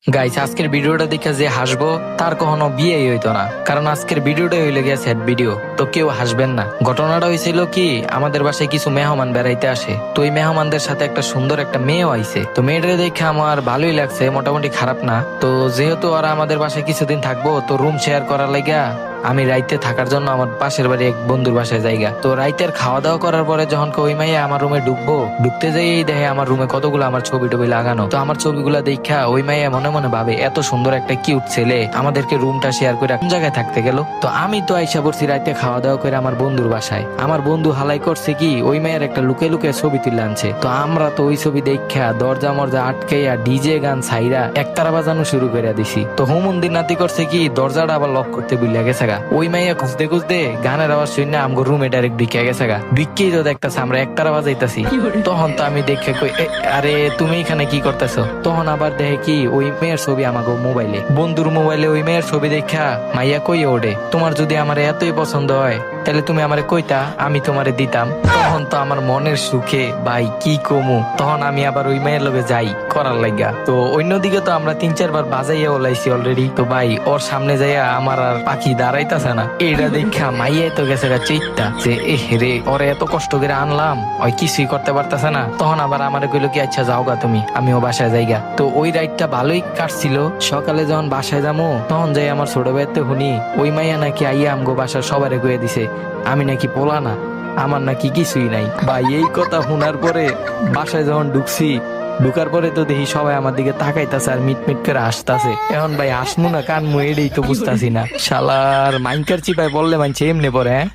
Guys, আজকের ভিডিওটা দেখে যে হাসবো তার কখনো বিয়েই হইতো না, কারণ আজকের ভিডিওটা হইলে গিয়ে স্যাড ভিডিও, তো কেউ হাসবেন না। ঘটনাটা হয়েছিল কি, আমাদের বাসায় কিছু মেহমান বেড়াইতে আসে, তো ওই মেহমানদের সাথে একটা সুন্দর একটা মেয়েও আইছে। তো মেয়েটা দেখে আমার ভালোই লাগছে, মোটামুটি খারাপ না। তো যেহেতু ওরা আমাদের বাসায় কিছুদিন থাকবো, তো রুম শেয়ার করার লাগা আমি রাইতে থাকার জন্য আমার পাশের বাড়ি এক বন্ধুর বাসায় জায়গা। তো রাইতের খাওয়া দাওয়া করার পরে যখন ওই মাইয়া আমার রুমে ঢুকতে যাই দেখে আমার রুমে কতগুলো আমার ছবি টবি লাগানো। তো আমার ছবিগুলা দেখা ওই মাইয়া মনে মনে ভাবে, এত সুন্দর একটা কিউট ছেলে আমাদেরকে রুমটা শেয়ার করে কোন জায়গায় থাকতে গেল। তো আমি তো আইসা পড়ছি রাইতে খাওয়া দাওয়া করে আমার বন্ধুর বাসায়। আমার বন্ধু হালাই করছে কি, ওই মায়ের একটা লুকে লুকে ছবি তুলে আনছে। তো আমরা তো ওই ছবি দেখা দরজা মরজা আটকাইয়া ডিজে গান ছাইরা একতারা বাজানো শুরু করে দিছি। তো হুমুন্দির নাতি করছে কি, দরজাটা আবার লক করতে ভুলে গেছে। ওই মাইয়া খুঁজতে খুঁজতে গানের আওয়াজ শুনে আমগো রুমে ডাইরেক্ট ঢুকে গেছে। ঢুকেই তো দেখতেছে আমরা একতারা বাজাইতাছি। তখন তো আমি দেখে কই, আরে তুমি এখানে কি করতেছো? তখন আবার দেখে কি, ওই মেয়ের ছবি আমাকে মোবাইলে, বন্ধুর মোবাইলে ওই মেয়ের ছবি দেখা মাইয়া কই ওঠে, তোমার যদি আমার এতই পছন্দ হয় তাহলে তুমি আমারে কইতা, আমি তোমারে দিতাম। তখন তো আমার মনের সুখে ভাই কি কমু, তখন আমি আবার ওই মেয়ের লগে যাই করার লাগা। তো অন্যদিকে তো আমরা 3-4 বার বাজাইয়া ওলাইছি অলরেডি। তো ভাই ওর সামনে যাইয়া আমার আর পাখি দাঁড়াইতাছে না। এইটা দেখা মাইয়াই তো গেছে চিত্তা যে রে, ওরে এত কষ্ট করে আনলাম, ওই কিছুই করতে পারতেছে না। তখন আবার আমারে কইলো কি, আচ্ছা যাও গা তুমি, আমিও বাসায় যাইগা। তো ওই রাইডটা ভালোই কাটছিল। সকালে যখন বাসায় যাবো তখন যাই আমার ছোট ভাইতে শুনি ওই মাইয়া নাকি আইয়া আমগো বাসার সবারে কয়ে দিছে আমি নাকি পোলা না, আমার নাকি কিছুই নাই। ভাই এই কথা শোনার পরে বাসায় যখন ঢুকার পরে তো দেখি সবাই আমার দিকে তাকাইতাছে আর মিটমিট করে আসতাছে। এখন ভাই হাসমু না কানমু এটাই তো বুঝতাছি না। শালার মাইনকার চিপায় বললে মানছে এমনি পরে, হ্যাঁ।